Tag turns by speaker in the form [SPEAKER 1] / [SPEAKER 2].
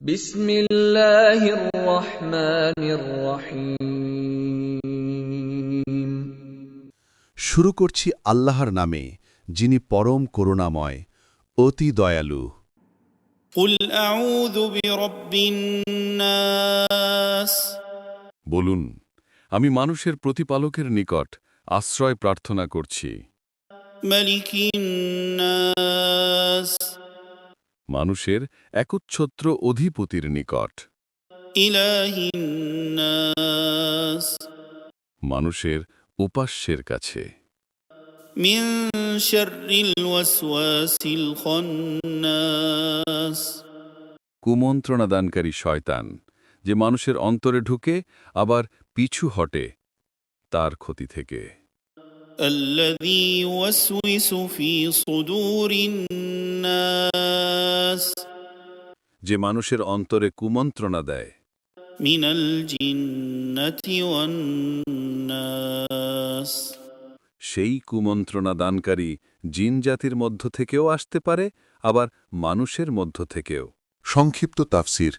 [SPEAKER 1] বিসমিল্লাহির রহমানির রহিম।
[SPEAKER 2] শুরু করছি আল্লাহর নামে, যিনি পরম করুণাময়, অতি দয়ালু।
[SPEAKER 3] قل أعوذ برب الناس
[SPEAKER 4] বলুন, আমি মানুষের প্রতিপালকের নিকট আশ্রয় প্রার্থনা করছি।
[SPEAKER 3] ملك الناس
[SPEAKER 4] মানুষের একচ্ছত্র অধিপতির নিকট,
[SPEAKER 3] إله الناس
[SPEAKER 4] মানুষের উপাস্যের কাছে।
[SPEAKER 3] من شر الوسواس الخناس
[SPEAKER 4] কুমন্ত্রণাদানকারী শয়তান, যে মানুষের অন্তরে ঢুকে আবার পিছু হটে, তার ক্ষতি থেকে।
[SPEAKER 3] الذي يوسوس في صدور الناس
[SPEAKER 4] যে মানুষের অন্তরে কুমন্ত্রণা দেয়,
[SPEAKER 3] من الجنة والناس
[SPEAKER 4] সেই কুমন্ত্রণাদানকারী জিন জাতির মধ্য থেকেও আসতে পারে, আবার মানুষের মধ্য থেকেও।
[SPEAKER 2] সংক্ষিপ্ত তাফসির